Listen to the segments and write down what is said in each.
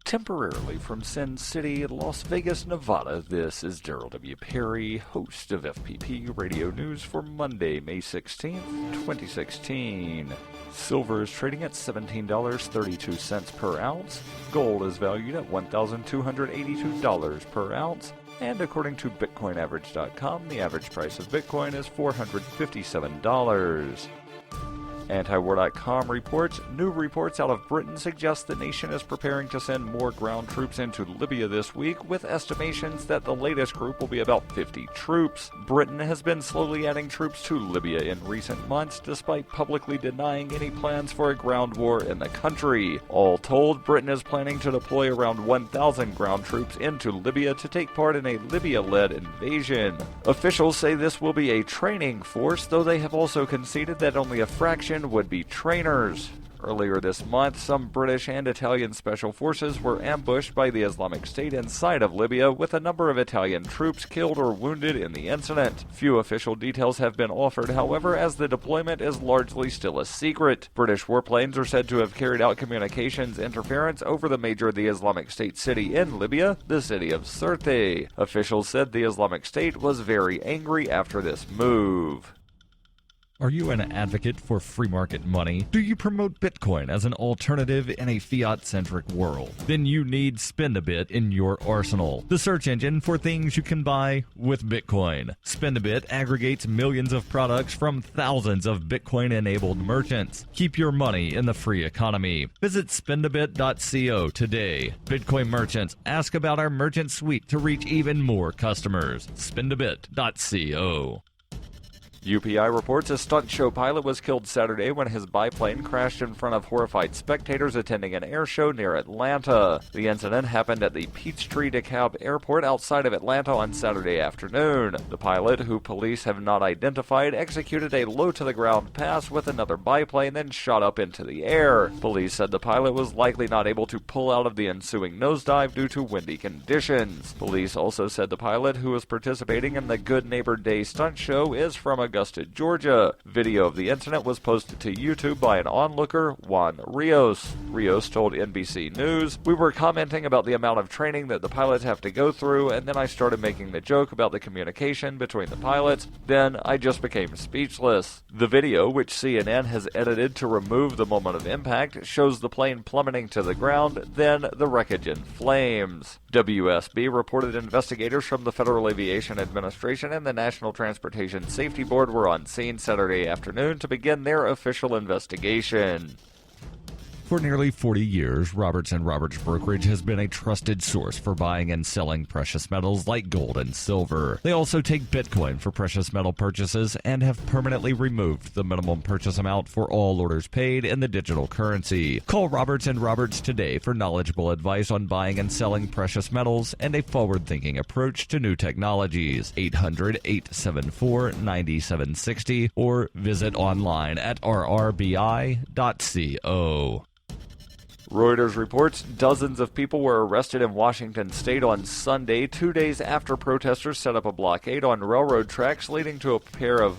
Temporarily from Sin City, Las Vegas, Nevada, this is Daryl W. Perry, host of FPP Radio News for Monday, May 16th, 2016. Silver is trading at $17.32 per ounce. Gold is valued at $1,282 per ounce. And according to BitcoinAverage.com, the average price of Bitcoin is $457. Antiwar.com reports, new reports out of Britain suggest the nation is preparing to send more ground troops into Libya this week, with estimations that the latest group will be about 50 troops. Britain has been slowly adding troops to Libya in recent months, despite publicly denying any plans for a ground war in the country. All told, Britain is planning to deploy around 1,000 ground troops into Libya to take part in a Libya-led invasion. Officials say this will be a training force, though they have also conceded that only a fraction would be trainers. Earlier this month, some British and Italian special forces were ambushed by the Islamic State inside of Libya, with a number of Italian troops killed or wounded in the incident. Few official details have been offered, however, as the deployment is largely still a secret. British warplanes are said to have carried out communications interference over the major Islamic State city in Libya, the city of Sirte. Officials said the Islamic State was very angry after this move. Are you an advocate for free market money? Do you promote Bitcoin as an alternative in a fiat-centric world? Then you need Spendabit in your arsenal, the search engine for things you can buy with Bitcoin. Spendabit aggregates millions of products from thousands of Bitcoin-enabled merchants. Keep your money in the free economy. Visit spendabit.co today. Bitcoin merchants, ask about our merchant suite to reach even more customers. Spendabit.co. UPI reports a stunt show pilot was killed Saturday when his biplane crashed in front of horrified spectators attending an air show near Atlanta. The incident happened at the Peachtree DeKalb Airport outside of Atlanta on Saturday afternoon. The pilot, who police have not identified, executed a low-to-the-ground pass with another biplane, then shot up into the air. Police said the pilot was likely not able to pull out of the ensuing nosedive due to windy conditions. Police also said the pilot, who was participating in the Good Neighbor Day stunt show, is from Augusta, Georgia. Video of the incident was posted to YouTube by an onlooker, Juan Rios. Rios told NBC News, "We were commenting about the amount of training that the pilots have to go through, and then I started making the joke about the communication between the pilots. Then I just became speechless." The video, which CNN has edited to remove the moment of impact, shows the plane plummeting to the ground, then the wreckage in flames. WSB reported investigators from the Federal Aviation Administration and the National Transportation Safety Board were on scene Saturday afternoon to begin their official investigation. For nearly 40 years, Roberts & Roberts Brokerage has been a trusted source for buying and selling precious metals like gold and silver. They also take Bitcoin for precious metal purchases and have permanently removed the minimum purchase amount for all orders paid in the digital currency. Call Roberts & Roberts today for knowledgeable advice on buying and selling precious metals and a forward-thinking approach to new technologies. 800-874-9760 or visit online at rrbi.co. Reuters reports dozens of people were arrested in Washington state on Sunday, 2 days after protesters set up a blockade on railroad tracks leading to a pair of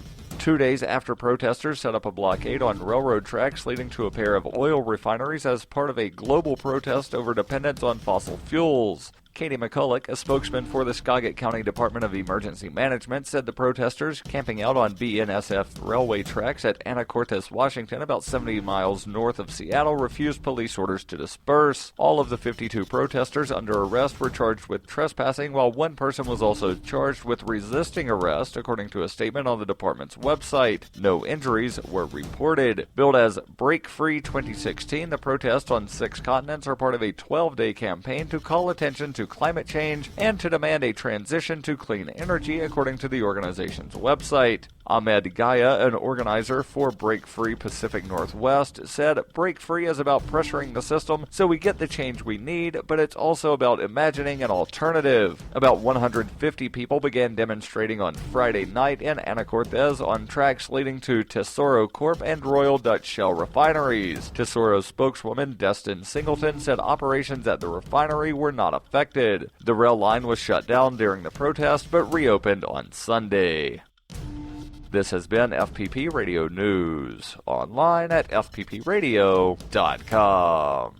oil refineries as part of a global protest over dependence on fossil fuels. Katie McCulloch, a spokesman for the Skagit County Department of Emergency Management, said the protesters, camping out on BNSF railway tracks at Anacortes, Washington, about 70 miles north of Seattle, refused police orders to disperse. All of the 52 protesters under arrest were charged with trespassing, while one person was also charged with resisting arrest, according to a statement on the department's website. No injuries were reported. Billed as Break Free 2016, the protests on 6 continents are part of a 12-day campaign to call attention to climate change and to demand a transition to clean energy, according to the organization's website. Ahmed Gaya, an organizer for Break Free Pacific Northwest, said, "Break Free is about pressuring the system so we get the change we need, but it's also about imagining an alternative." About 150 people began demonstrating on Friday night in Anacortes on tracks leading to Tesoro Corp and Royal Dutch Shell refineries. Tesoro spokeswoman Destin Singleton said operations at the refinery were not affected. The rail line was shut down during the protest but reopened on Sunday. This has been FPP Radio News, online at fppradio.com.